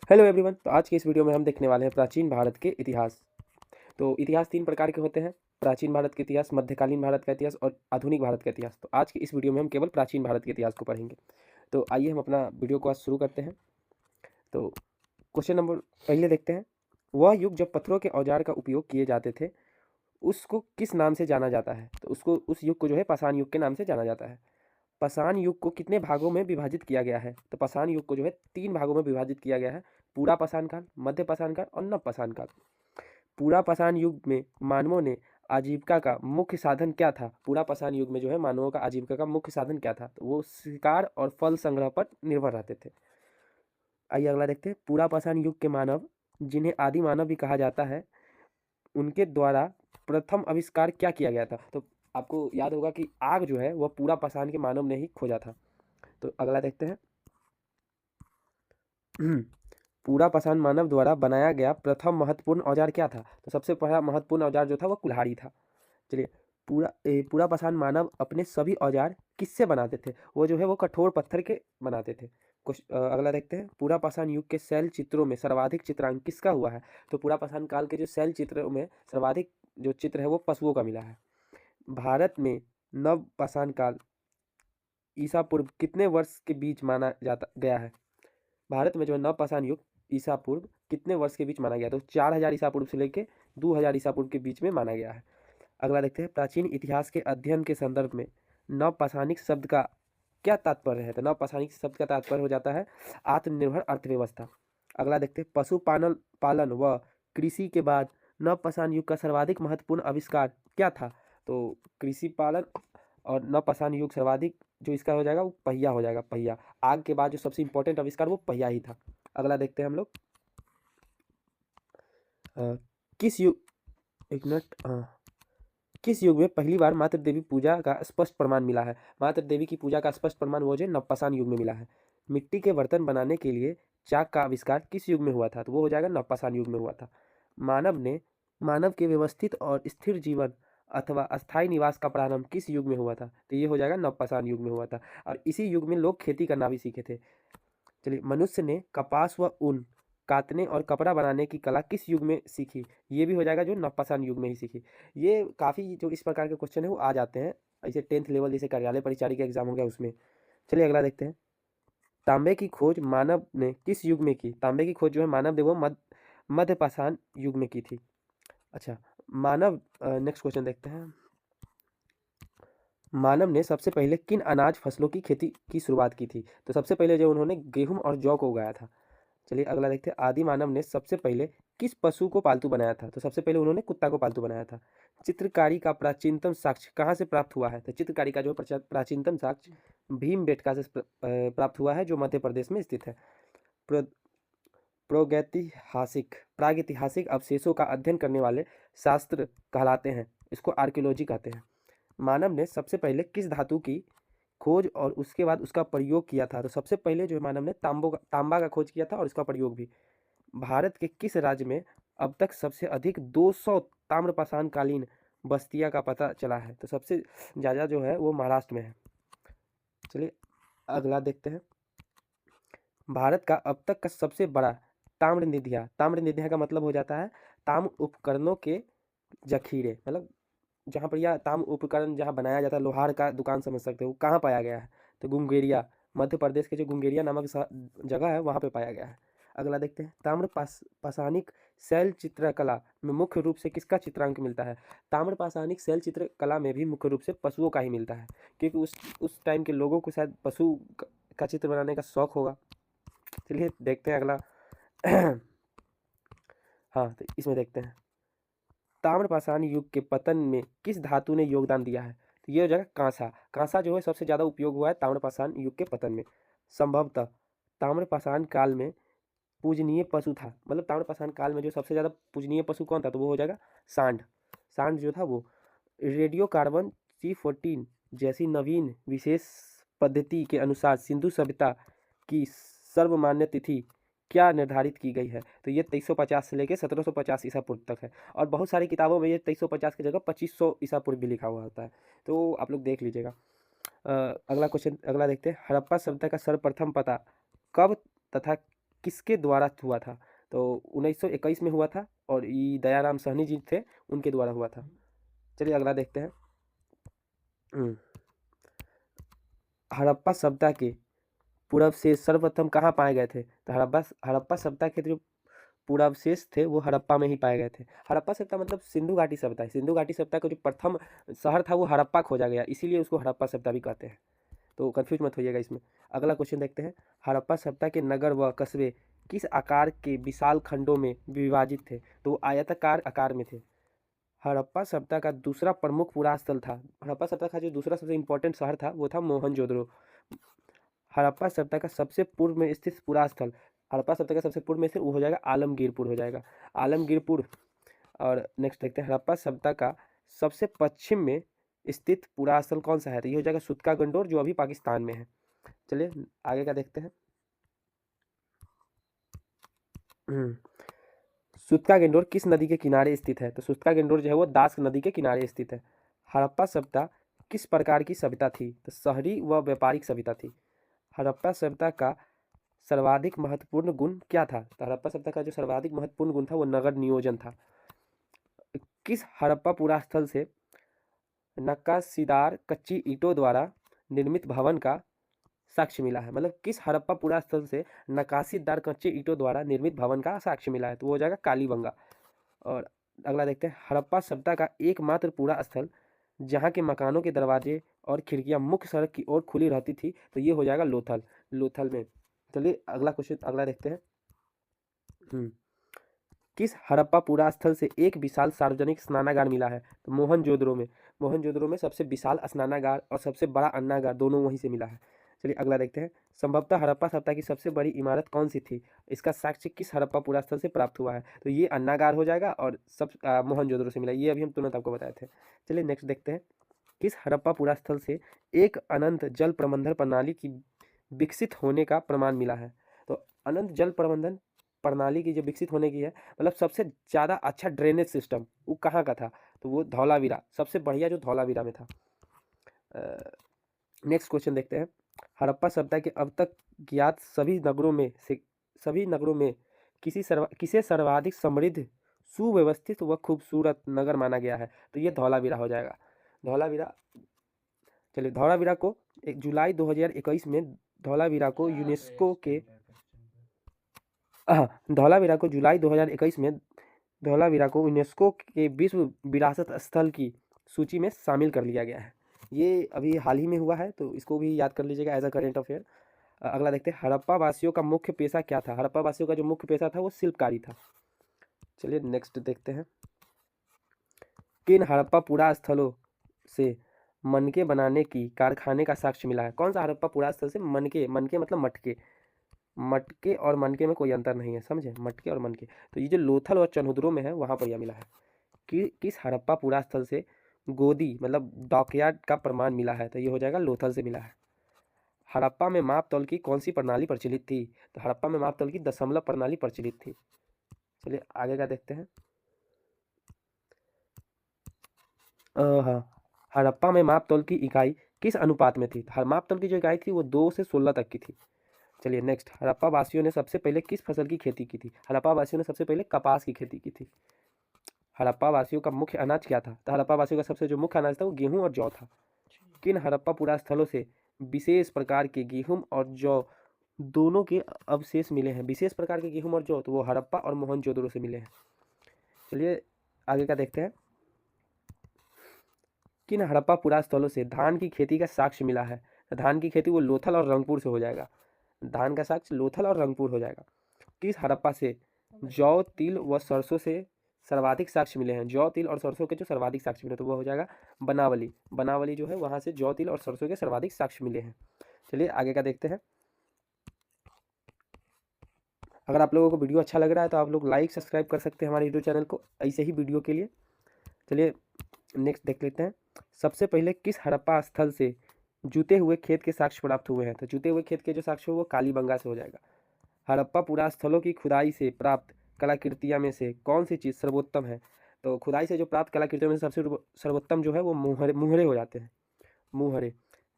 Hello everyone. तो आज के इस वीडियो में हम देखने वाले हैं प्राचीन भारत के इतिहास। तो इतिहास तीन प्रकार के होते हैं: प्राचीन भारत के इतिहास, मध्यकालीन भारत का इतिहास और आधुनिक भारत का इतिहास। तो आज के इस वीडियो में हम केवल प्राचीन भारत के इतिहास को पढ़ेंगे। तो आइए हम अपना वीडियो को आज शुरू करते हैं। तो क्वेश्चन नंबर पहले देखते हैं। वह युग जब पत्थरों के औजार का उपयोग किए जाते थे उसको किस नाम से जाना जाता है? तो उस युग को जो है पाषाण युग के नाम से जाना जाता है। पाषाण युग को कितने भागों में विभाजित किया गया है? तो पाषाण युग को जो है तीन भागों में विभाजित किया गया है: पूरा पाषाण काल, मध्य पाषाण काल और नव पाषाण काल। पूरा पाषाण युग में मानवों ने आजीविका का मुख्य साधन क्या था? पूरा पाषाण युग में जो है मानवों का आजीविका का मुख्य साधन क्या था? तो वो शिकार और फल संग्रह पर निर्भर रहते थे। आइए अगला देखते हैं। पूरा पाषाण युग के मानव, जिन्हें आदि मानव भी कहा जाता है, उनके द्वारा प्रथम आविष्कार क्या किया गया था? तो आपको याद होगा कि आग जो है वह पूरा पाषाण के मानव ने ही खोजा था। तो अगला देखते हैं। पूरा पाषाण मानव द्वारा बनाया गया प्रथम महत्वपूर्ण औजार क्या था? तो सबसे पहला महत्वपूर्ण औजार जो था वह कुल्हाड़ी था। चलिए, पूरा पाषाण मानव अपने सभी औजार किससे बनाते थे? वो जो है वो कठोर पत्थर के बनाते थे। कुछ अगला देखते हैं। पूरा पाषाण युग के शैल चित्रों में सर्वाधिक चित्रांकन किसका हुआ है? तो पूरा पाषाण काल के जो शैल चित्रों में सर्वाधिक जो चित्र है वो पशुओं का मिला है। भारत में नव पाषाण काल ईसा पूर्व कितने वर्ष के बीच माना जाता गया है? भारत में जो है नवपाषाण युग ईसा पूर्व कितने वर्ष के बीच माना गया? तो 4000 ईसा पूर्व से लेकर 2000 ईसा पूर्व के बीच में माना गया है। अगला देखते हैं। प्राचीन इतिहास के अध्ययन के संदर्भ में नवपाषाणिक शब्द का क्या तात्पर्य है? तो नवपाषाणिक शब्द का तात्पर्य हो जाता है आत्मनिर्भर अर्थव्यवस्था। अगला देखते हैं। पशुपालन पालन व कृषि के बाद नवपाषाण युग का सर्वाधिक महत्वपूर्ण आविष्कार क्या था? तो कृषि पालन और नवपाषाण युग सर्वाधिक जो इसका हो जाएगा वो पहिया हो जाएगा। पहिया, आग के बाद जो सबसे इंपॉर्टेंट आविष्कार वो पहिया ही था। अगला देखते हैं हम लोग। अ, किस युग एक मिनट किस युग में पहली बार मातृ देवी पूजा का स्पष्ट प्रमाण मिला है? मातृ देवी की पूजा का स्पष्ट प्रमाण वो जो नवपाषाण युग में मिला है। मिट्टी के बर्तन बनाने के लिए चाक का आविष्कार किस युग में हुआ था? तो वो हो जाएगा नवपाषाण युग में हुआ था। मानव के व्यवस्थित और स्थिर जीवन अथवा अस्थायी निवास का प्रारंभ किस युग में हुआ था? तो ये हो जाएगा नवपाषाण युग में हुआ था। और इसी युग में लोग खेती करना भी सीखे थे। चलिए, मनुष्य ने कपास व ऊन काटने और कपड़ा बनाने की कला किस युग में सीखी? ये भी हो जाएगा जो नवपाषाण युग में ही सीखी। ये काफ़ी जो इस प्रकार के क्वेश्चन है वो आ जाते हैं ऐसे 10th लेवल जैसे कार्यालय परिचारी का एग्जाम हो गया उसमें। चलिए अगला देखते हैं। तांबे की खोज मानव ने किस युग में की? तांबे की खोज जो है मानव ने वो मध्य पाषाण युग में की थी। अच्छा, नेक्स्ट क्वेश्चन देखते हैं। मानव ने सबसे पहले किन अनाज फसलों की खेती की शुरुआत की थी? तो सबसे पहले जो उन्होंने गेहूं और जौ को उगाया था। चलिए अगला देखते हैं। आदि मानव ने सबसे पहले किस पशु को पालतू बनाया था? तो सबसे पहले उन्होंने कुत्ता को पालतू बनाया था। चित्रकारी का प्राचीनतम साक्ष्य कहाँ से प्राप्त हुआ है? तो चित्रकारी का जो प्राचीनतम साक्ष्य भीमबेटका से प्राप्त हुआ है जो मध्य प्रदेश में स्थित है। प्र- प्रागैतिहासिक अवशेषों का अध्ययन करने वाले शास्त्र कहलाते हैं, इसको आर्कियोलॉजी कहते हैं। मानव ने सबसे पहले किस धातु की खोज और उसके बाद उसका प्रयोग किया था? तो सबसे पहले जो है मानव ने तांबा का खोज किया था और इसका प्रयोग भी। भारत के किस राज्य में अब तक सबसे अधिक 200 ताम्रपाषाण कालीन बस्तियां का पता चला है? तो सबसे ज़्यादा जो है वो महाराष्ट्र में है। चलिए अगला देखते हैं। भारत का अब तक का सबसे बड़ा ताम्र निधिया का मतलब हो जाता है ताम्र उपकरणों के जखीरे, मतलब जहाँ पर यह ताम्र उपकरण जहाँ बनाया जाता है, लोहार का दुकान समझ सकते हो, वो कहाँ पाया गया है? तो गुंगेरिया, मध्य प्रदेश के जो गुंगेरिया नामक जगह है वहाँ पे पाया गया है। अगला देखते हैं। पाषाणिक शैल चित्रकला में मुख्य रूप से किसका चित्रांक मिलता है? ताम्र पाषाणिक शैल चित्रकला में भी मुख्य रूप से पशुओं का ही मिलता है, क्योंकि उस टाइम के लोगों को शायद पशु का चित्र बनाने का शौक होगा। चलिए देखते हैं अगला। हाँ, तो इसमें देखते हैं। ताम्रपाषाण युग के पतन में किस धातु ने योगदान दिया है? तो ये हो जाएगा कांसा। कांसा जो है सबसे ज़्यादा उपयोग हुआ है ताम्रपाषाण युग के पतन में। संभवतः ताम्रपाषाण काल में पूजनीय पशु था, मतलब ताम्रपाषाण काल में जो सबसे ज़्यादा पूजनीय पशु कौन था? तो वो हो जाएगा सांड। सांड जो था वो रेडियो कार्बन C14 जैसी नवीन विशेष पद्धति के अनुसार सिंधु सभ्यता की सर्वमान्य तिथि क्या निर्धारित की गई है? तो ये 2350 से लेकर 1750 ईसा पूर्व तक है। और बहुत सारी किताबों में ये 2350 की जगह 2500 ईसा पूर्व भी लिखा हुआ होता है, तो आप लोग देख लीजिएगा। अगला देखते हैं। हड़प्पा सभ्यता का सर्वप्रथम पता कब तथा किसके द्वारा हुआ था? तो 1921 में हुआ था और ये दयाराम साहनी जी थे, उनके द्वारा हुआ था। चलिए अगला देखते हैं। हड़प्पा सभ्यता के पूर्वावशेष सर्वप्रथम कहाँ पाए गए थे? तो हड़प्पा सभ्यता के जो पूर्वावशेष थे वो हड़प्पा में ही पाए गए थे। हड़प्पा सभ्यता मतलब सिंधु घाटी सभ्यता है। सिंधु घाटी सभ्यता का जो प्रथम शहर था वो हड़प्पा खोजा गया, इसीलिए उसको हड़प्पा सभ्यता भी कहते हैं। तो कंफ्यूज मत होइएगा इसमें। अगला क्वेश्चन देखते हैं। हड़प्पा सभ्यता के नगर व कस्बे किस आकार के विशाल खंडों में विभाजित थे? तो वो आयताकार आकार में थे। हड़प्पा सभ्यता का दूसरा प्रमुख पुरास्थल था, हड़प्पा सभ्यता का जो दूसरा सबसे इंपॉर्टेंट शहर था वो था मोहनजोदड़ो। हड़प्पा सभ्यता का सबसे पूर्व में स्थित पुरास्थल, हड़प्पा सभ्यता का सबसे पूर्व में स्थित वो हो जाएगा आलमगीरपुर हो जाएगा, आलमगीरपुर। और नेक्स्ट देखते हैं हड़प्पा सभ्यता का सबसे पश्चिम में स्थित पुरास्थल कौन सा है? तो ये हो जाएगा सुतका गंडोर, जो अभी पाकिस्तान में है। चलिए आगे का देखते हैं। सुतका गंडोर किस नदी के किनारे स्थित है? तो सुतका गंडोर जो है वो दास नदी के किनारे स्थित है। हड़प्पा सभ्यता किस प्रकार की सभ्यता थी? तो शहरी व व्यापारिक सभ्यता थी। हड़प्पा सभ्यता का सर्वाधिक महत्वपूर्ण गुण क्या था? तो हड़प्पा सभ्यता का जो सर्वाधिक महत्वपूर्ण गुण था वो नगर नियोजन था। किस हड़प्पा पुरास्थल से नक्काशीदार कच्ची ईंटों द्वारा निर्मित भवन का साक्ष्य मिला है? मतलब किस हड़प्पा पुरास्थल से नक्काशीदार कच्चे ईंटों द्वारा निर्मित भवन का साक्ष्य मिला है? तो वो हो जाएगा कालीबंगा। और अगला देखते हैं। हड़प्पा सभ्यता का एकमात्र पूरा स्थल जहाँ के मकानों के दरवाजे और खिड़कियाँ मुख्य सड़क की ओर खुली रहती थी, तो ये हो जाएगा लोथल, लोथल में। चलिए अगला क्वेश्चन अगला देखते हैं। किस हड़प्पा पुरास्थल से एक विशाल सार्वजनिक स्नानागार मिला है? तो मोहनजोदड़ो में, मोहनजोदड़ो में सबसे विशाल स्नानागार और सबसे बड़ा अन्नागार दोनों वहीं से मिला है। चलिए अगला देखते हैं। संभवतः हड़प्पा सभ्यता की सबसे बड़ी इमारत कौन सी थी? इसका साक्ष्य किस हड़प्पा पुरास्थल से प्राप्त हुआ है? तो ये अन्नागार हो जाएगा और सब मोहनजोदड़ो से मिला, ये अभी हम तुरंत आपको बताए थे। चलिए नेक्स्ट देखते हैं। किस हड़प्पा पुरास्थल से एक अनंत जल प्रबंधन प्रणाली की विकसित होने का प्रमाण मिला है? तो अनंत जल प्रबंधन प्रणाली की जो विकसित होने की है, मतलब सबसे ज़्यादा अच्छा ड्रेनेज सिस्टम वो कहाँ का था? तो वो धौलावीरा, सबसे बढ़िया जो धौलावीरा में था। नेक्स्ट क्वेश्चन देखते हैं। हड़प्पा सभ्यता के अब तक ज्ञात सभी नगरों में किसे सर्वाधिक समृद्ध, सुव्यवस्थित व खूबसूरत नगर माना गया है? तो ये धौलावीरा हो जाएगा, धौलावीरा। चलिए धौलावीरा को 1 जुलाई 2021 में धौलावीरा को यूनेस्को के धौलावीरा को जुलाई 2021 में धौलावीरा को यूनेस्को के विश्व विरासत स्थल की सूची में शामिल कर लिया गया है। ये अभी हाल ही में हुआ है, तो इसको भी याद कर लीजिएगा एज अ करेंट अफेयर। अगला देखते हैं। हड़प्पा वासियों का मुख्य पेशा क्या था? हड़प्पा वासियों का जो मुख्य पेशा था वो शिल्पकारी था। चलिए नेक्स्ट देखते हैं। किन हड़प्पा पुरा स्थलों से मनके बनाने की कारखाने का साक्ष्य मिला है? कौन सा हड़प्पा पुरा स्थल से मनके, मनके मतलब मटके, मटके और मनके में कोई अंतर नहीं है, समझे, मटके और मनके। तो ये जो लोथल और चनहुदरो में है वहाँ पर यह मिला है। कि किस हड़प्पा पुरास्थल से गोदी मतलब डॉकयार्ड का प्रमाण मिला है? तो ये हो जाएगा लोथल से मिला है। हड़प्पा में माप तौल की कौन सी प्रणाली प्रचलित थी? तो हड़प्पा में माप तौल की दशमलव प्रणाली प्रचलित थी। चलिए आगे का देखते हैं। हाँ, हड़प्पा में माप तौल की इकाई किस अनुपात में थी? माप तौल की जो इकाई थी वो 2 से 16 तक की थी। चलिए नेक्स्ट। हड़प्पा वासियों ने सबसे पहले किस फसल की खेती की थी? हड़प्पा वासियों ने सबसे पहले कपास की खेती की थी। हड़प्पा वासियों का मुख्य अनाज क्या था? तो हड़प्पा वासियों का सबसे जो मुख्य अनाज था वो गेहूं और जौ था। किन हड़प्पा पुरा स्थलों से विशेष प्रकार के गेहूं और जौ दोनों के अवशेष मिले हैं? विशेष प्रकार के गेहूं और जौ तो वो हड़प्पा और मोहनजोदड़ो से मिले हैं। चलिए आगे का देखते हैं। किन हड़प्पा पुरा स्थलों से धान की खेती का साक्ष्य मिला है? धान की खेती वो लोथल और रंगपुर से हो जाएगा, धान का साक्ष्य लोथल और रंगपुर हो जाएगा। किस हड़प्पा से जौ, तिल व सरसों से सर्वाधिक साक्ष्य मिले हैं? जौ, तिल और सरसों के जो सर्वाधिक साक्ष्य मिले तो वो हो जाएगा बनावली, बनावली जो है वहाँ से जौ, तिल और सरसों के सर्वाधिक साक्ष्य मिले हैं। चलिए आगे का देखते हैं। अगर आप लोगों को वीडियो अच्छा लग रहा है तो आप लोग लाइक सब्सक्राइब कर सकते हैं हमारे यूट्यूब चैनल को ऐसे ही वीडियो के लिए। चलिए नेक्स्ट देख लेते हैं। सबसे पहले किस हड़प्पा स्थल से जूते हुए खेत के साक्ष्य प्राप्त हुए हैं? तो जूते हुए खेत के जो साक्ष्य वो कालीबंगा से हो जाएगा। हड़प्पा पुरा स्थलों की खुदाई से प्राप्त कलाकृतियाँ में से कौन सी चीज़ सर्वोत्तम है? तो खुदाई से जो प्राप्त कलाकृतियों में से सबसे सर्वोत्तम जो है वो मुहरे हो जाते हैं। मुहरे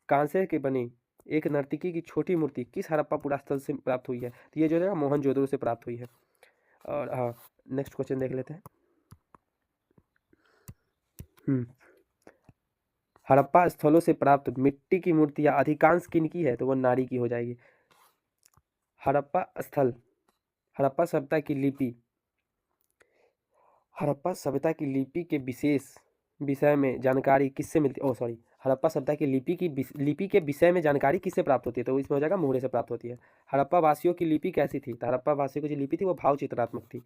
कांसे के बनी एक नर्तकी की छोटी मूर्ति किस हड़प्पा पुरास्थल से प्राप्त हुई है? तो ये जो है मोहनजोदड़ो से प्राप्त हुई है। और हाँ, नेक्स्ट क्वेश्चन देख लेते हैं। हड़प्पा स्थलों से प्राप्त मिट्टी की मूर्तियां अधिकांश किनकी है? तो वो नारी की हो जाएगी। हड़प्पा स्थल, हड़प्पा सभ्यता की लिपि, हड़प्पा सभ्यता की लिपि के विशेष विषय में जानकारी किससे मिलती है? सॉरी, हड़प्पा सभ्यता की लिपि के विषय में जानकारी किससे प्राप्त होती है? तो इसमें हो जाएगा मोहरे से प्राप्त होती है। हड़प्पा वासियों की लिपि कैसी थी? तो हड़प्पा वासियों की जो लिपि थी वो भाव चित्रात्मक थी।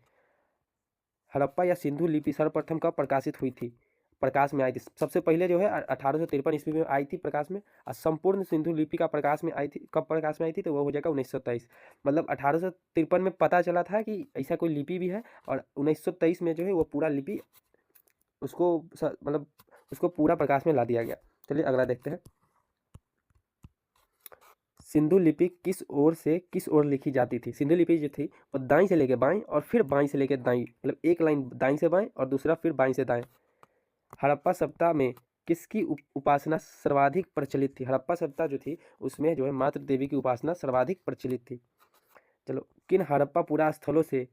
हड़प्पा या सिंधु लिपि सर्वप्रथम कब प्रकाशित हुई थी? प्रकाश में आई थी सबसे पहले जो है 1853 ईस्वी में आई थी प्रकाश में। और संपूर्ण सिंधु लिपि का प्रकाश में आई थी, कब प्रकाश में आई थी? तो वो हो जाएगा 1923। मतलब 1853 में पता चला था कि ऐसा कोई लिपि भी है, और 1923 में जो है वो पूरा लिपि उसको मतलब उसको पूरा प्रकाश में ला दिया गया। चलिए अगला देखते हैं। सिंधु लिपि किस ओर से किस ओर लिखी जाती थी? सिंधु लिपि जो थी वो दाईं से लेके बाईं और फिर बाईं से लेके दाईं, मतलब एक लाइन दाईं से बाईं और दूसरा फिर बाईं से दाएं। हड़प्पा सभ्यता में किसकी उपासना सर्वाधिक प्रचलित थी? हड़प्पा सभ्यता जो थी उसमें जो है मातृ देवी की उपासना सर्वाधिक प्रचलित थी। चलो, किन हड़प्पा पुरा स्थलों से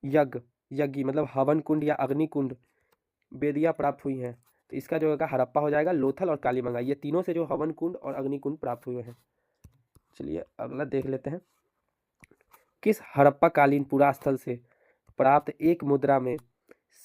यज्ञ मतलब हवन कुंड या अग्नि कुंड वेदियां प्राप्त हुई हैं? तो इसका जो होगा हड़प्पा हो जाएगा, लोथल और कालीबंगा, ये तीनों से जो हवन कुंड और अग्नि कुंड प्राप्त हुए हैं। चलिए अगला देख लेते हैं। किस हड़प्पा कालीन पुरास्थल से प्राप्त एक मुद्रा में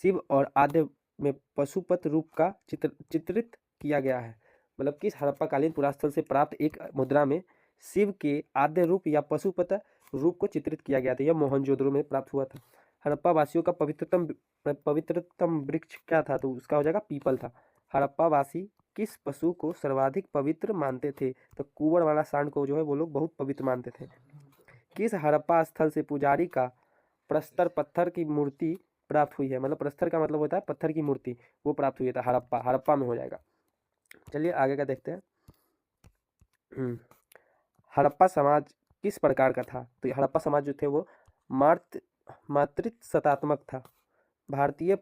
शिव और आद्य में पशुपत रूप का चित्रित किया गया है? मतलब किस हड़प्पा कालीन पुरास्थल से प्राप्त एक मुद्रा में शिव के आद्य रूप या पशुपत रूप को चित्रित किया गया था? यह मोहनजोदड़ो में प्राप्त हुआ था। हड़प्पा वासियों का पवित्रतम वृक्ष क्या था? तो उसका हो जाएगा पीपल था। हड़प्पा वासी किस पशु को सर्वाधिक पवित्र मानते थे? तो कुंवर वाला सांड को जो है वो लोग बहुत पवित्र मानते थे। किस हड़प्पा स्थल से पुजारी का प्रस्तर पत्थर की मूर्ति प्राप्त हुई है? मतलब प्रस्तर का मतलब होता है पत्थर की मूर्ति, वो प्राप्त हुई था हड़प्पा में हो जाएगा। चलिए आगे का देखते हैं। हड़प्पा समाज किस प्रकार का था? तो हड़प्पा समाज जो थे वो मातृसत्तात्मक था। भारतीय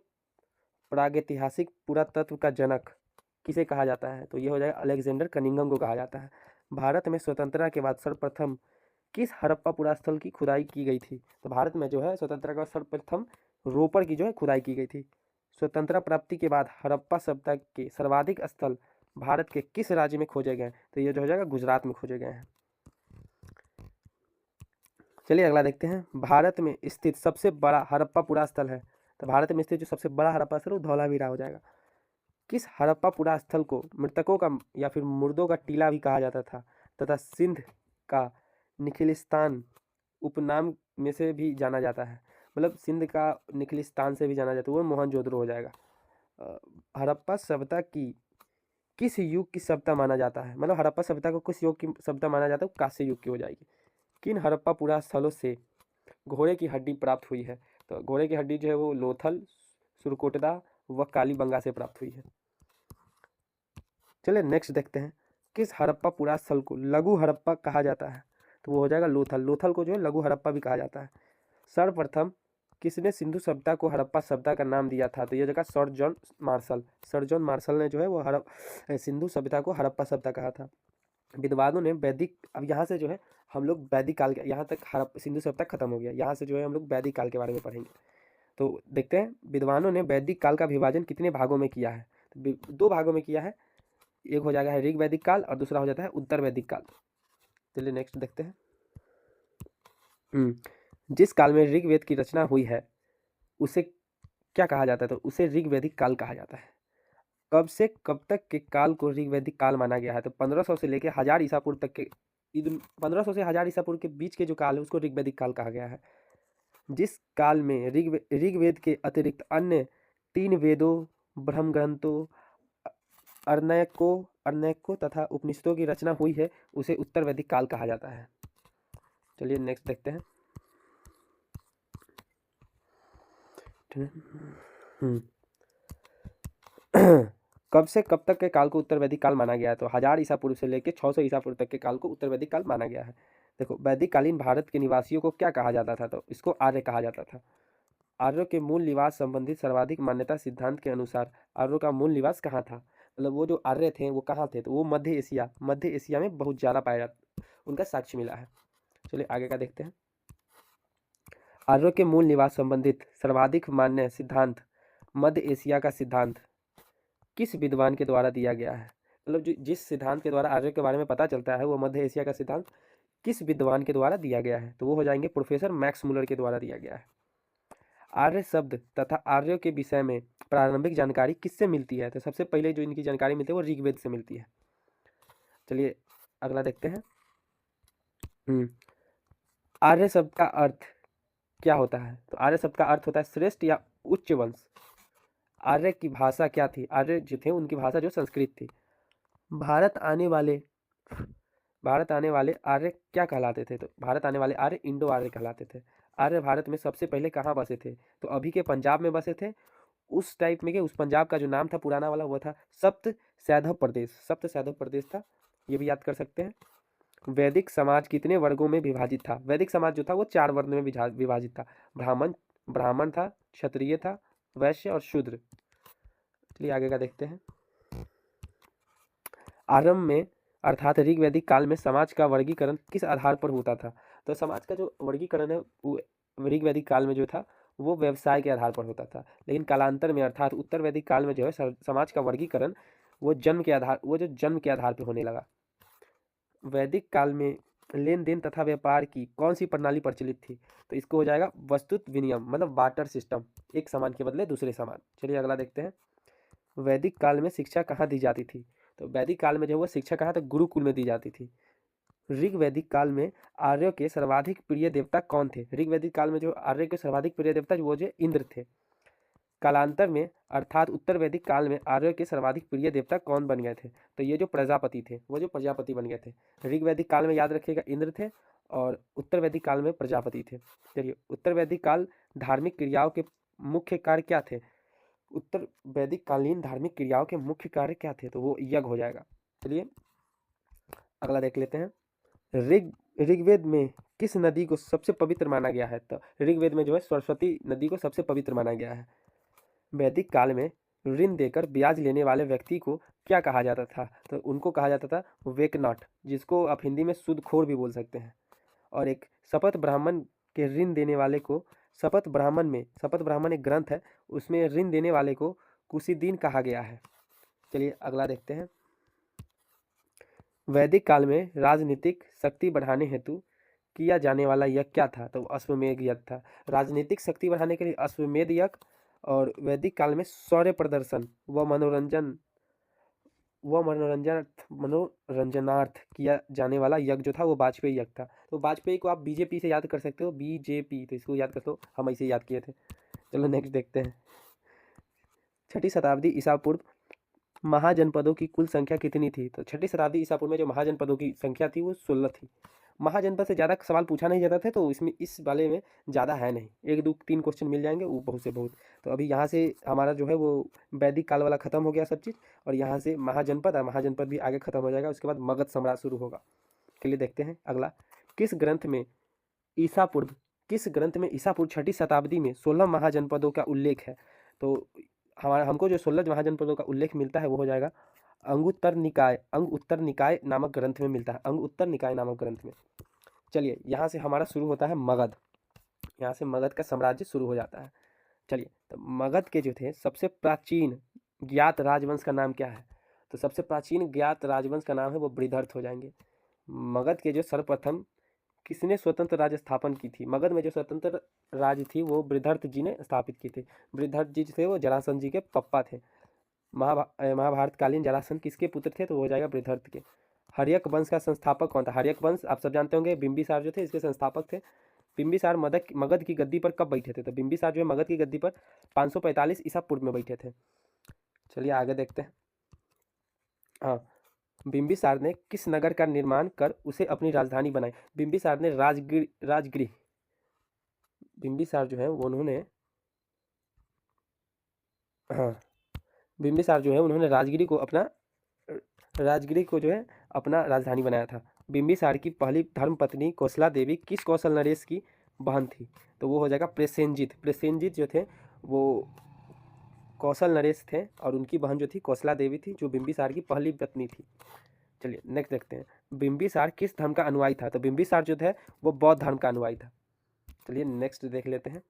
प्रागैतिहासिक पुरातत्व का जनक किसे कहा जाता है? तो ये हो जाएगा अलेक्जेंडर कनिंघम को कहा जाता है। भारत में स्वतंत्रता के बाद सर्वप्रथम किस हड़प्पा पुरास्थल की खुदाई की गई थी? तो भारत में जो है स्वतंत्रता के बाद सर्वप्रथम रोपड़ की जो है खुदाई की गई थी। स्वतंत्रता प्राप्ति के बाद हड़प्पा सभ्यता के सर्वाधिक स्थल भारत के किस राज्य में खोजे गए? तो ये जो हो जाएगा गुजरात में खोजे गए हैं। चलिए अगला देखते हैं। भारत में स्थित सबसे बड़ा हड़प्पा पुरास्थल है? तो भारत में स्थित जो सबसे बड़ा हड़प्पा स्थल वो धौलावीरा हो जाएगा। किस हड़प्पा पुरास्थल को मृतकों का या फिर मुर्दों का टीला भी कहा जाता था तथा सिंध का निखिलिस्तान उपनाम में से भी जाना जाता है? मतलब सिंध का निखिलिस्तान से भी जाना जाता है, वो मोहनजोदड़ो हो जाएगा। हड़प्पा सभ्यता की किस युग की सभ्यता माना जाता है? मतलब हड़प्पा सभ्यता को किस युग की सभ्यता माना जाता है? कांस्य युग की हो जाएगी। किन हड़प्पा पुरा स्थलों से घोड़े की हड्डी प्राप्त हुई है? तो घोड़े की हड्डी जो है वो लोथल, सुरकोटदा व कालीबंगा से प्राप्त हुई है। चलिए नेक्स्ट देखते हैं। किस हड़प्पा पुरा स्थल को लघु हड़प्पा कहा जाता है? तो वो हो जाएगा लोथल। लोथल को जो है लघु हड़प्पा भी कहा जाता है। सर्वप्रथम किसने सिंधु सभ्यता को हड़प्पा सभ्यता का नाम दिया था? तो ये जगह sir John Marshall. Sir John Marshall ने जो है वो सिंधु सभ्यता को हड़प्पा सभ्यता कहा था। विद्वानों ने वैदिक, अब यहाँ से जो है हम लोग वैदिक काल के, यहाँ तक सिंधु सभ्यता खत्म हो गया, यहाँ से जो है हम लोग वैदिक काल के बारे में पढ़ेंगे। तो देखते हैं विद्वानों ने वैदिक काल का विभाजन कितने भागों में किया है? तो 2 भागों में किया है। एक हो जाएगा है ऋग वैदिक काल और दूसरा हो जाता है उत्तर वैदिक काल। चलिए नेक्स्ट देखते हैं। जिस काल में ऋग्वेद की रचना हुई है उसे क्या कहा जाता है? तो उसे ऋग्वैदिक काल कहा जाता है। कब से कब तक के काल को ऋग्वैदिक काल माना गया है? तो 1500 से लेकर 1000 ईसा पूर्व तक के 1500 से 1000 ईसा पूर्व के बीच के जो काल है उसको ऋग्वैदिक काल कहा गया है। जिस काल में ऋग्वेद के अतिरिक्त अन्य 3 वेदों, ब्रह्म ग्रंथों, अर्णयकों तथा उपनिषदों की रचना हुई है उसे उत्तर वैदिक काल कहा जाता है। चलिए नेक्स्ट देखते हैं। कब से कब तक के काल को उत्तर वैदिक काल माना गया है? तो 1000 ईसा पूर्व से लेकर 600 ईसा पूर्व तक के काल को उत्तर वैदिक काल माना गया है। देखो, वैदिक कालीन भारत के निवासियों को क्या कहा जाता था? तो इसको आर्य कहा जाता था। आर्यों के मूल निवास संबंधित सर्वाधिक मान्यता सिद्धांत के अनुसार आर्यों का मूल निवास कहाँ था? मतलब वो जो आर्य थे वो कहाँ थे, तो वो मध्य एशिया में बहुत ज़्यादा पाया जाता, उनका साक्ष्य मिला है। चलिए आगे का देखते हैं। आर्यों के मूल निवास संबंधित सर्वाधिक मान्य सिद्धांत मध्य एशिया का सिद्धांत किस विद्वान के द्वारा दिया गया है? मतलब जो जिस सिद्धांत के द्वारा आर्यों के बारे में पता चलता है वो मध्य एशिया का सिद्धांत किस विद्वान के द्वारा दिया गया है, तो वो हो जाएंगे प्रोफेसर मैक्स मुलर के द्वारा दिया गया है। आर्य शब्द तथा आर्यों के विषय में प्रारंभिक जानकारी किससे मिलती है, तो सबसे पहले जो इनकी जानकारी मिलती है वो ऋग्वेद से मिलती है। चलिए अगला देखते हैं। आर्य शब्द का अर्थ क्या होता है, तो आर्य शब्द का अर्थ होता है श्रेष्ठ या उच्च वंश। आर्य की भाषा क्या थी, आर्य जो थे उनकी भाषा जो संस्कृत थी। भारत आने वाले भारत आने वाले आर्य क्या कहलाते थे, तो भारत आने वाले आर्य इंडो आर्य कहलाते थे। आर्य भारत में सबसे पहले कहाँ बसे थे, तो अभी के पंजाब में बसे थे। उस टाइप में के उस पंजाब का जो नाम था पुराना वाला वो था सप्त सैधव प्रदेश, सप्त सैधव प्रदेश था, ये भी याद कर सकते हैं। वैदिक समाज कितने वर्गों में विभाजित था, वैदिक समाज जो था वो 4 वर्ग में विभाजित था। ब्राह्मण ब्राह्मण था, क्षत्रिय था, वैश्य और शूद्र। चलिए आगे का देखते हैं। आरंभ में अर्थात ऋग्वैदिक काल में समाज का वर्गीकरण किस आधार पर होता था, तो समाज का जो वर्गीकरण है वो ऋग्वैदिक काल में जो था वो व्यवसाय के आधार पर होता था। लेकिन कालांतर में अर्थात उत्तर वैदिक काल में जो है समाज का वर्गीकरण वो जन्म के आधार पर होने लगा। वैदिक काल में लेन देन तथा व्यापार की कौन सी प्रणाली प्रचलित थी, तो इसको हो जाएगा वस्तुत विनिमय, मतलब बार्टर सिस्टम, एक सामान के बदले दूसरे सामान। चलिए अगला देखते हैं। वैदिक काल में शिक्षा कहाँ दी जाती थी, तो वैदिक काल में जो है वो शिक्षा कहाँ तक गुरुकुल में दी जाती थी। ऋग्वैदिक काल में आर्यों के सर्वाधिक प्रिय देवता कौन थे, ऋग्वैदिक काल में जो आर्य के सर्वाधिक प्रिय देवता वो जो इंद्र थे। कालांतर में अर्थात उत्तर वैदिक काल में आर्यों के सर्वाधिक प्रिय देवता कौन बन गए थे, तो ये जो प्रजापति थे वो जो प्रजापति बन गए थे। ऋग्वैदिक काल में याद रखिएगा इंद्र थे और उत्तर वैदिक काल में प्रजापति थे। चलिए उत्तर वैदिक काल धार्मिक क्रियाओं के मुख्य कार्य क्या थे, उत्तर वैदिक कालीन धार्मिक क्रियाओं के मुख्य कार्य क्या थे, तो वो यज्ञ हो जाएगा। चलिए अगला देख लेते हैं। ऋग्वेद में किस नदी को सबसे पवित्र माना गया है, तो ऋग्वेद में जो है सरस्वती नदी को सबसे पवित्र माना गया है। वैदिक काल में ऋण देकर ब्याज लेने वाले व्यक्ति को क्या कहा जाता था, तो उनको कहा जाता था वेकनॉट, जिसको आप हिंदी में सूदखोर भी बोल सकते हैं। और एक शपथ ब्राह्मण के ऋण देने वाले को शपथ ब्राह्मण एक ग्रंथ है, उसमें ऋण देने वाले को कुशीदीन कहा गया है। चलिए अगला देखते हैं। वैदिक काल में राजनीतिक शक्ति बढ़ाने हेतु किया जाने वाला यज्ञ क्या था, तो अश्वमेध यज्ञ था। राजनीतिक शक्ति बढ़ाने के लिए अश्वमेध यज्ञ, और वैदिक काल में शौर्य प्रदर्शन व मनोरंजनार्थ किया जाने वाला यज्ञ जो था वो वाजपेयी यज्ञ था। तो वाजपेयी को आप बीजेपी से याद कर सकते हो, बीजेपी, तो इसको याद कर लो, हम ऐसे याद किए थे। चलो नेक्स्ट देखते हैं। 6ठी शताब्दी ईसा पूर्व महाजनपदों की कुल संख्या कितनी थी, तो 6ठी शताब्दी ईसा पूर्व में जो महाजनपदों की संख्या थी वो 16 थी। महाजनपद से ज़्यादा सवाल पूछा नहीं जाता था, तो इसमें इस वाले में ज़्यादा है नहीं, 1 2 3 क्वेश्चन मिल जाएंगे वो बहुत से बहुत। तो अभी यहाँ से हमारा जो है वो वैदिक काल वाला खत्म हो गया सब चीज़, और यहाँ से महाजनपद और महाजनपद भी आगे खत्म हो जाएगा, उसके बाद मगध सम्राट शुरू होगा। के लिए देखते हैं अगला। किस ग्रंथ में ईसा पूर्व 6ठी शताब्दी में 16 महाजनपदों का उल्लेख है, तो हमको जो 16 महाजनपदों का उल्लेख मिलता है वो हो जाएगा अंग उत्तर निकाय नामक ग्रंथ में मिलता है, अंग उत्तर निकाय नामक ग्रंथ में। चलिए यहाँ से हमारा शुरू होता है मगध, यहाँ से मगध का साम्राज्य शुरू हो जाता है। चलिए तो मगध के जो थे सबसे प्राचीन ज्ञात राजवंश का नाम क्या है, तो सबसे प्राचीन ज्ञात राजवंश का नाम है वो बृहदर्थ हो जाएंगे। मगध के जो सर्वप्रथम किसने स्वतंत्र राज्य स्थापन की थी, मगध में जो स्वतंत्र राज्य थी वो बृहदर्थ जी ने स्थापित की थी। बृहदर्थ जी थे वो जरासंध जी के पप्पा थे। महाभारत कालीन जरासंध किसके पुत्र थे, तो हो जाएगा बृहदर्थ के। हर्यक वंश का संस्थापक कौन था, हर्यक वंश आप सब जानते होंगे, बिंबिसार जो थे इसके संस्थापक थे। बिंबिसार मगध की गद्दी पर कब बैठे थे, तो बिंबिसार जो है मगध की गद्दी पर 545 ईसा पूर्व में बैठे थे। चलिए आगे देखते हैं। हाँ, बिंबिसार ने किस नगर का निर्माण कर उसे अपनी राजधानी बनाई, बिंबिसार ने राजगृह बिंबिसार जो है वो उन्होंने हाँ बिंबिसार जो है उन्होंने राजगिरी को जो है अपना राजधानी बनाया था। बिंबिसार की पहली धर्मपत्नी कौशला देवी किस कौशल नरेश की बहन थी, तो वो हो जाएगा प्रसेनजित जो थे वो कौशल नरेश थे और उनकी बहन जो थी कौशला देवी थी, जो बिंबिसार की पहली पत्नी थी। चलिए नेक्स्ट देखते हैं, बिंबिसार किस धर्म का अनुयायी था? तो बिंबिसार जो थे वो बौद्ध धर्म का अनुयायी था। चलिए नेक्स्ट देख लेते हैं।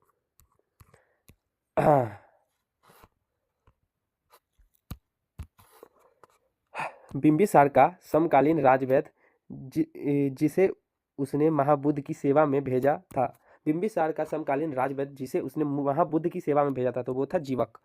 बिंबिसार का समकालीन राजवैद्य जिसे उसने महाबुद्ध की सेवा में भेजा था। बिंबिसार का समकालीन राजवैद्य जिसे उसने महाबुद्ध की सेवा में भेजा था, तो वो था जीवक।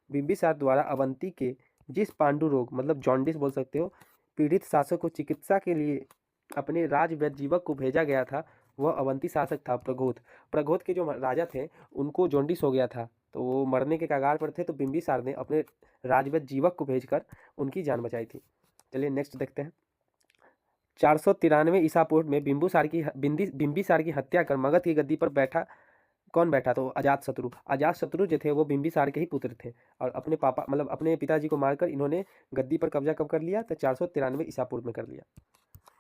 बिंबिसार द्वारा अवंती के जिस पांडु रोग मतलब जॉन्डिस बोल सकते हो पीड़ित शासक को चिकित्सा के लिए अपने राजवैद्य जीवक को भेजा गया था, वह अवंती शासक था प्रघोत। प्रघोत के जो राजा थे उनको जॉन्डिस हो गया था, तो वो मरने के कगार पर थे, तो बिंबिसार ने अपने राजवैद्य जीवक को भेजकर उनकी जान बचाई थी। चलिए नेक्स्ट देखते हैं। 493 ईसा पूर्व में बिंबिसार की हत्या कर मगध की गद्दी पर कौन बैठा? तो अजातशत्रु। अजातशत्रु जो थे वो बिंबिसार के ही पुत्र थे और अपने पापा मतलब अपने पिताजी को मारकर इन्होंने गद्दी पर कब्जा कब कर लिया? तो 493 ईसा पूर्व में कर लिया।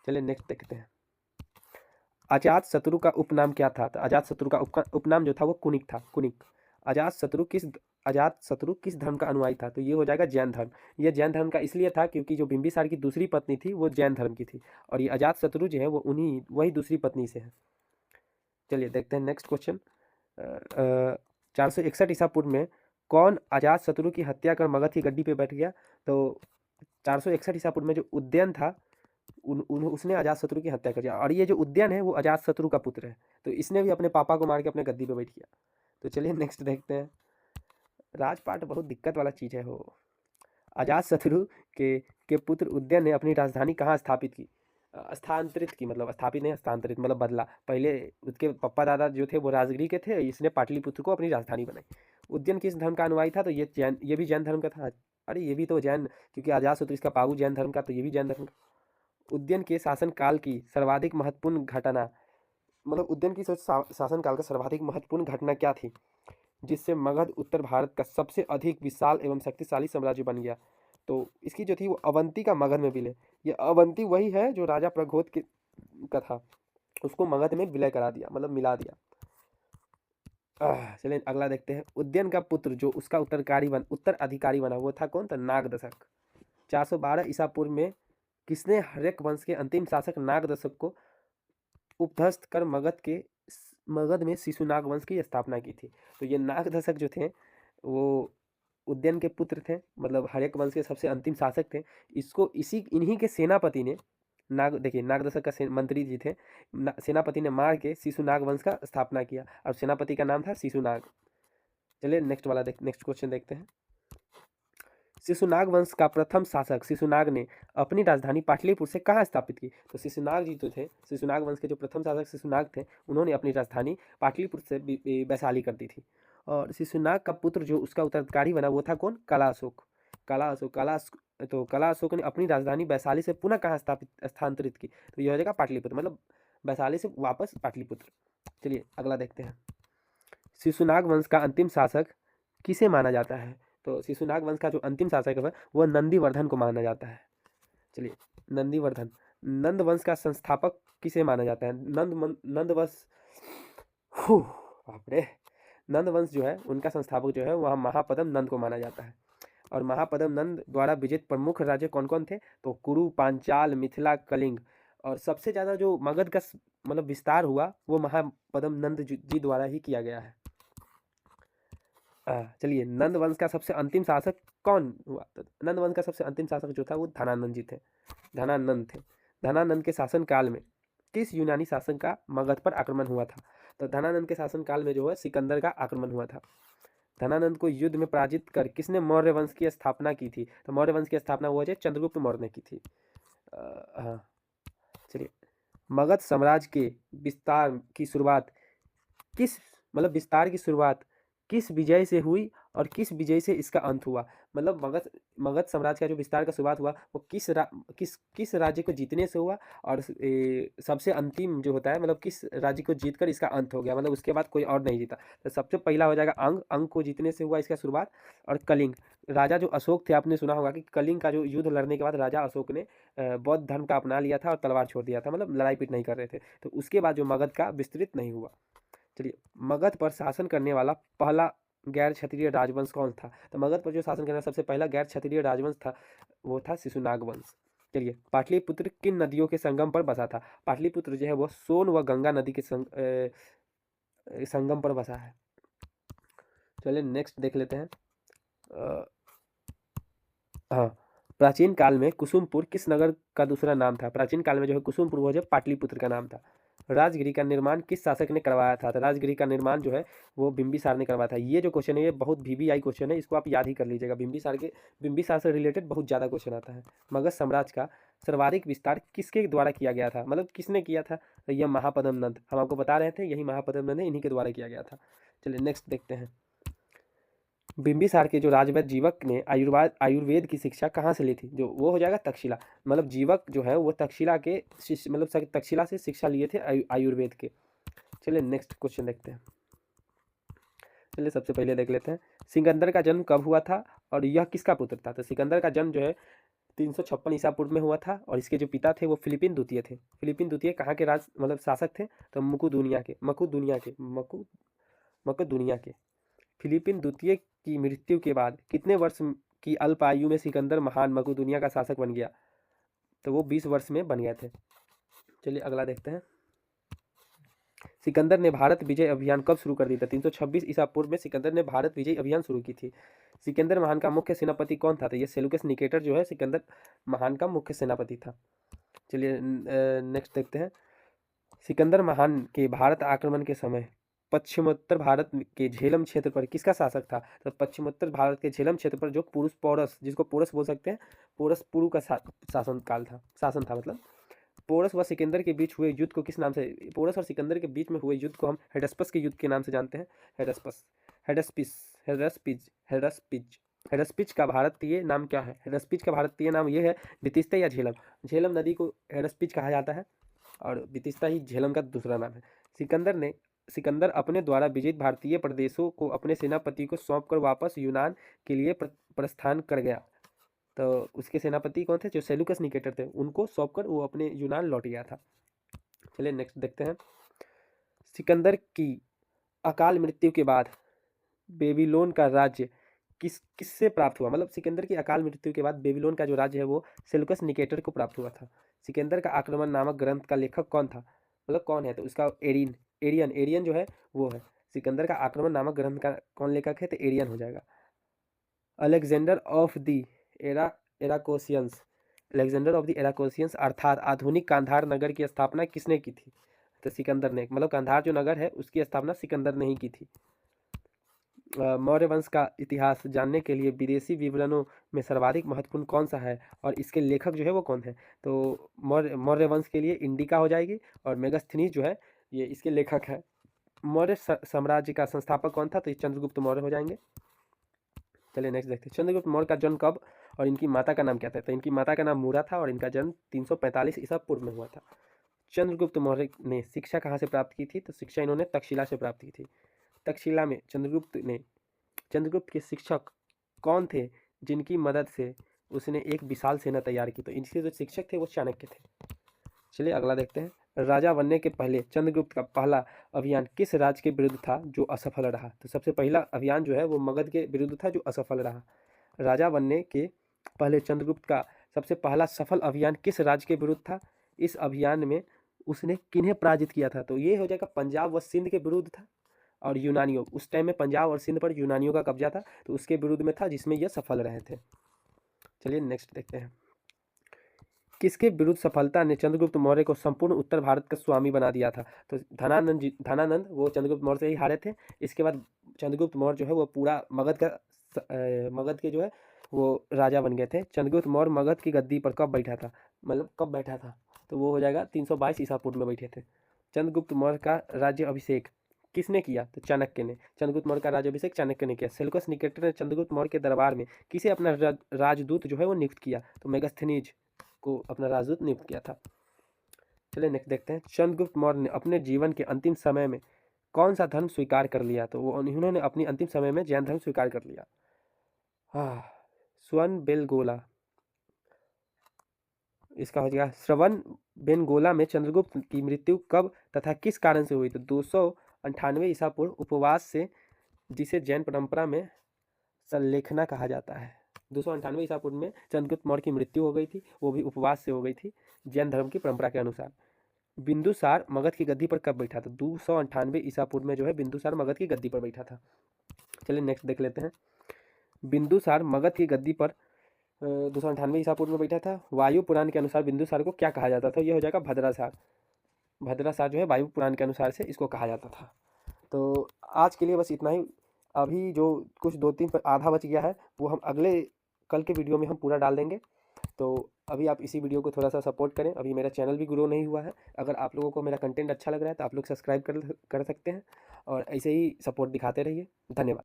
चलिए नेक्स्ट देखते हैं। अजातशत्रु का उपनाम क्या था? तो अजातशत्रु का उपनाम जो था वो कुनिक था, कुनिक। अजातशत्रु किस धर्म का अनुयायी था? तो ये हो जाएगा जैन धर्म। ये जैन धर्म का इसलिए था क्योंकि जो बिंबिसार की दूसरी पत्नी थी वो जैन धर्म की थी और ये अजातशत्रु जो है वो वही दूसरी पत्नी से है। चलिए देखते हैं नेक्स्ट क्वेश्चन। 461 ईसा पूर्व में कौन अजातशत्रु की हत्या कर मगध की गद्दी पे बैठ गया? तो 461 ईसा पूर्व में जो उदयन था उसने अजातशत्रु की हत्या कर दिया और ये जो उदयन है वो अजातशत्रु का पुत्र है, तो इसने भी अपने पापा को मार के अपने गद्दी पे बैठ गया। तो चलिए नेक्स्ट देखते हैं। राजपाट बहुत दिक्कत वाला चीज़ है। हो अजातशत्रु के पुत्र उदयन ने अपनी राजधानी कहाँ स्थापित की? स्थानांतरित की, मतलब स्थापित नहीं, स्थानांतरित मतलब बदला। पहले उसके पप्पा दादा जो थे वो राजगिरी के थे, इसने पाटलिपुत्र को अपनी राजधानी बनाई। उदयन किस धर्म का अनुयायी था? तो ये भी जैन धर्म का था। अरे ये भी तो जैन, क्योंकि अजातशत्रु इसका पाऊ जैन धर्म का, तो ये भी जैन धर्म का। उदयन के शासनकाल की सर्वाधिक महत्वपूर्ण घटना मतलब उदयन की शासनकाल का सर्वाधिक महत्वपूर्ण घटना क्या थी जिससे मगध उत्तर भारत का सबसे अधिक विशाल एवं शक्तिशाली साम्राज्य बन गया? तो इसकी जो थी वो अवंती का मगध में विलय। ये अवंती वही है जो राजा प्रघोत का था, उसको मगध में विलय करा दिया, मतलब मिला दिया। चलिए अगला देखते हैं। उदयन का पुत्र जो उसका उत्तराधिकारी बना वो था कौन? था नागदशक। 412 ईसा पूर्व में किसने हर्यक वंश के अंतिम शासक नागदशक को उपध्वस्त कर मगध में शिशुनाग वंश की स्थापना की थी? तो ये नागदशक जो थे वो उदयन के पुत्र थे, मतलब हर्यक वंश के सबसे अंतिम शासक थे। इसको इन्हीं के सेनापति ने देखिए नागदशक का मंत्री जी थे, सेनापति ने मार के शिशुनाग वंश का स्थापना किया और सेनापति का नाम था शिशुनाग। चलिए नेक्स्ट क्वेश्चन देखते हैं। शिशुनाग वंश का प्रथम शासक शिशुनाग ने अपनी राजधानी पाटलिपुत्र से कहाँ स्थापित की? तो शिशुनाग जी जो थे, शिशुनाग वंश के जो प्रथम शासक शिशुनाग थे, उन्होंने अपनी राजधानी पाटलिपुत्र से वैशाली कर दी थी। और शिशुनाग का पुत्र जो उसका उत्तराधिकारी बना वो था कौन? कला अशोक। तो कला अशोक ने अपनी राजधानी वैशाली से पुनः कहाँ स्थानांतरित की? तो यह हो जाएगा पाटलिपुत्र, मतलब वैशाली से वापस पाटलिपुत्र। चलिए अगला देखते हैं। शिशुनाग वंश का अंतिम शासक किसे माना जाता है? तो शिशुनाग वंश का जो अंतिम शासक है वह नंदीवर्धन को माना जाता है। चलिए नंदीवर्धन। नंद वंश का संस्थापक किसे माना जाता है? नंद वंश बाप रे, नंद वंश जो है उनका संस्थापक जो है वह महापद्म नंद को माना जाता है। और महापद्म नंद द्वारा विजित प्रमुख राज्य कौन कौन थे? तो कुरु, पांचाल, मिथिला, कलिंग। और सबसे ज़्यादा जो मगध का मतलब विस्तार हुआ वो महापद्म नंद जी द्वारा ही किया गया है। चलिए नंद वंश का सबसे अंतिम शासक कौन हुआ? तो नंद वंश का सबसे अंतिम शासक जो था वो धनानंद जी थे, धनानंद थे। धनानंद के शासन काल में किस यूनानी शासक का मगध पर आक्रमण हुआ था? तो धनानंद के शासन काल में जो है सिकंदर का आक्रमण हुआ था। धनानंद को युद्ध में पराजित कर किसने मौर्य वंश की स्थापना की थी? तो मौर्य वंश की स्थापना वो है चंद्रगुप्त मौर्य ने की थी। हाँ चलिए, मगध साम्राज्य के विस्तार की शुरुआत किस विजय से हुई और किस विजय से इसका अंत हुआ? मतलब मगध साम्राज्य का जो विस्तार का शुरुआत हुआ वो किस राज्य को जीतने से हुआ और सबसे अंतिम जो होता है मतलब किस राज्य को जीतकर इसका अंत हो गया, मतलब उसके बाद कोई और नहीं जीता। तो सबसे पहला हो जाएगा अंग को जीतने से हुआ इसका शुरुआत। और कलिंग, राजा जो अशोक थे, आपने सुना होगा कि कलिंग का जो युद्ध लड़ने के बाद राजा अशोक ने बौद्ध धर्म का अपना लिया था और तलवार छोड़ दिया था, मतलब लड़ाई पीट नहीं कर रहे थे। तो उसके बाद जो मगध का विस्तृत नहीं हुआ। चलिए, मगध पर शासन करने वाला पहला गैर क्षत्रिय राजवंश कौन था? तो मगध पर जो शासन करना सबसे पहला गैर क्षत्रिय राजवंश था वो था शिशुनाग वंश। चलिए, पाटलिपुत्र किन नदियों के संगम पर बसा था? पाटलिपुत्र जो है वो सोन व गंगा नदी के संगम पर बसा है। चलिए नेक्स्ट देख लेते हैं। अ, हाँ, प्राचीन काल में कुसुमपुर किस नगर का दूसरा नाम था? प्राचीन काल में जो है कुसुमपुर वो जो पाटलिपुत्र का नाम था। राजगिरी का निर्माण किस शासक ने करवाया था? तो राजगिरी का निर्माण जो है वो बिंबिसार ने करवाया था। ये जो क्वेश्चन है ये बहुत वीवीआई क्वेश्चन है, इसको आप याद ही कर लीजिएगा। बिंबिसार से रिलेटेड बहुत ज़्यादा क्वेश्चन आता है। मगध साम्राज्य का सर्वाधिक विस्तार किसके द्वारा किया गया था? मतलब किसने किया था? तो यह महापद्म नंद, हम आपको बता रहे थे यही महापद्म नंद है, इन्हीं के द्वारा किया गया था। चलिए नेक्स्ट देखते हैं। बिंबिसार के जो राजवैद्य जीवक ने आयुर्वेद की शिक्षा कहाँ से ली थी? जो वो हो जाएगा तक्षशिला। मतलब जीवक जो है वो तक्षशिला के शिष्य, मतलब तक्षशिला से शिक्षा लिए थे आयुर्वेद के। चलिए नेक्स्ट क्वेश्चन देखते हैं। चलिए सबसे पहले देख लेते हैं सिकंदर का जन्म कब हुआ था और यह किसका पुत्र था? तो सिकंदर का जन्म जो है 356 ईसा पूर्व में हुआ था और इसके जो पिता थे वो फिलिपिन द्वितीय थे। फिलिपिन द्वितीय कहाँ के राज मतलब शासक थे? तो मकुदुनिया के। फिलिपिन द्वितीय की मृत्यु के बाद कितने वर्ष की अल्प आयु में सिकंदर महान मकुदुनिया का शासक बन गया? तो वो 20 वर्ष में बन गए थे। चलिए अगला देखते हैं। सिकंदर ने भारत विजय अभियान कब शुरू कर दी था? 326 ईसा पूर्व में सिकंदर ने भारत विजय अभियान शुरू की थी। सिकंदर महान का मुख्य सेनापति कौन था? तो ये सेलुकस निकेटर जो है सिकंदर महान का मुख्य सेनापति था। चलिए नेक्स्ट देखते हैं। सिकंदर महान के भारत आक्रमण के समय पश्चिमोत्तर भारत के झेलम क्षेत्र पर किसका शासक था? तो पश्चिमोत्तर भारत के झेलम क्षेत्र पर जो पुरुष पौरस, जिसको पोरस बोल सकते हैं, पोरस पुरु का शासन था। मतलब पोरस व सिकंदर के बीच हुए युद्ध को किस नाम से? पोरस और सिकंदर के बीच में हुए युद्ध को हम हेडस्पस के युद्ध के नाम से जानते हैं। हेडस्पिच का भारतीय नाम क्या है? हेडस्पिच का भारतीय नाम ये है बितिस्ता या झेलम। झेलम नदी को हेडस्पिच कहा जाता है और बितिस्ता ही झेलम का दूसरा नाम है। सिकंदर अपने द्वारा विजित भारतीय प्रदेशों को अपने सेनापति को सौंपकर वापस यूनान के लिए प्रस्थान कर गया। तो उसके सेनापति कौन थे? जो सेलुकस निकेटर थे, उनको सौंपकर वो अपने यूनान लौट गया था। चलिए नेक्स्ट देखते हैं। सिकंदर की अकाल मृत्यु के बाद बेबीलोन का राज्य किससे प्राप्त हुआ? मतलब सिकंदर की अकाल मृत्यु के बाद बेबीलोन का जो राज्य है वो सेलुकस निकेटर को प्राप्त हुआ था। सिकंदर का आक्रमण नामक ग्रंथ का लेखक कौन था? मतलब कौन है? तो उसका एरियन जो है वो है। सिकंदर का आक्रमण नामक ग्रंथ का कौन लेखक है? तो एरियन हो जाएगा। Alexander of the Arachosians Alexander of the Arachosians अर्थात आधुनिक कांधार नगर की स्थापना किसने की थी? तो सिकंदर ने। मतलब कांधार जो नगर है उसकी स्थापना सिकंदर ने ही की थी। मौर्य वंश का इतिहास जानने के लिए विदेशी विवरणों में सर्वाधिक महत्वपूर्ण कौन सा है और इसके लेखक जो है वो कौन है? तो मौर्य वंश के लिए इंडिका हो जाएगी और मेगास्थनीज जो है ये इसके लेखक है। मौर्य साम्राज्य का संस्थापक कौन था? तो ये चंद्रगुप्त मौर्य हो जाएंगे। चलिए नेक्स्ट देखते हैं। चंद्रगुप्त मौर्य का जन्म कब और इनकी माता का नाम क्या था? तो इनकी माता का नाम मूरा था और इनका जन्म 345 ईसा पूर्व में हुआ था। चंद्रगुप्त मौर्य ने शिक्षा कहाँ से प्राप्त की थी? तो शिक्षा इन्होंने तक्षशिला से प्राप्त की थी। तक्षशिला में चंद्रगुप्त के शिक्षक कौन थे जिनकी मदद से उसने एक विशाल सेना तैयार की? तो इनके जो शिक्षक थे वो चाणक्य थे। चलिए अगला देखते हैं। राजा बनने के पहले चंद्रगुप्त का पहला अभियान किस राज्य के विरुद्ध था जो असफल रहा? तो सबसे पहला अभियान जो है वो मगध के विरुद्ध था जो असफल रहा। राजा बनने के पहले चंद्रगुप्त का सबसे पहला सफल अभियान किस राज्य के विरुद्ध था? इस अभियान में उसने किन्हें पराजित किया था? तो ये हो जाएगा पंजाब व सिंध के विरुद्ध था और यूनानियों, उस टाइम में पंजाब और सिंध पर यूनानियों का कब्जा था तो उसके विरुद्ध में था जिसमें यह सफल रहे थे। चलिए नेक्स्ट देखते हैं। किसके विरुद्ध सफलता ने चंद्रगुप्त मौर्य को संपूर्ण उत्तर भारत का स्वामी बना दिया था? तो धनानंद वो चंद्रगुप्त मौर्य से ही हारे थे। इसके बाद चंद्रगुप्त मौर्य जो है वो पूरा मगध के जो है वो राजा बन गए थे। चंद्रगुप्त मौर्य मगध की गद्दी पर कब बैठा था? मतलब कब बैठा था? तो वो हो जाएगा 322 ईसा पूर्व में बैठे थे। चंद्रगुप्त मौर्य का राज्य अभिषेक किसने किया? तो चाणक्य ने। चंद्रगुप्त मौर्य का राज्याभिषेक चाणक्य ने किया। सेल्यूकस निकेटर ने चंद्रगुप्त मौर्य के दरबार में किसे अपना राजदूत जो है वो नियुक्त किया? तो मेगास्थनीज को अपना राजदूत नियुक्त किया था। चलिए नेक्स्ट देखते हैं। चंद्रगुप्त मौर्य ने अपने जीवन के अंतिम समय में कौन सा धर्म स्वीकार कर लिया? तो वो उन्होंने अपनी अंतिम समय में जैन धर्म स्वीकार कर लिया। स्वर्ण बेलगोला, इसका हो जाएगा श्रवण बेनगोला में चंद्रगुप्त की मृत्यु कब तथा किस कारण से हुई? तो 298 ईसा पूर्व उपवास से जिसे जैन परंपरा में संलेखना कहा जाता है। 298 ईसा पूर्व में चंद्रगुप्त मौर्य की मृत्यु हो गई थी, वो भी उपवास से हो गई थी जैन धर्म की परंपरा के अनुसार। बिंदुसार मगध की गद्दी पर कब बैठा था? 298 ईसा पूर्व में जो है बिंदुसार मगध की गद्दी पर बैठा था। चलिए नेक्स्ट देख लेते हैं। बिंदुसार मगध की गद्दी पर 298 ईसा पूर्व में बैठा था। वायु पुराण के अनुसार बिंदुसार को क्या कहा जाता था? ये हो जाएगा भद्रासार। भद्रासार जो है वायु पुराण के अनुसार से इसको कहा जाता था। तो आज के लिए बस इतना ही। अभी जो कुछ 2-3 आधा बच गया है वो हम अगले कल के वीडियो में हम पूरा डाल देंगे। तो अभी आप इसी वीडियो को थोड़ा सा सपोर्ट करें। अभी मेरा चैनल भी ग्रो नहीं हुआ है। अगर आप लोगों को मेरा कंटेंट अच्छा लग रहा है तो आप लोग सब्सक्राइब कर सकते हैं और ऐसे ही सपोर्ट दिखाते रहिए। धन्यवाद।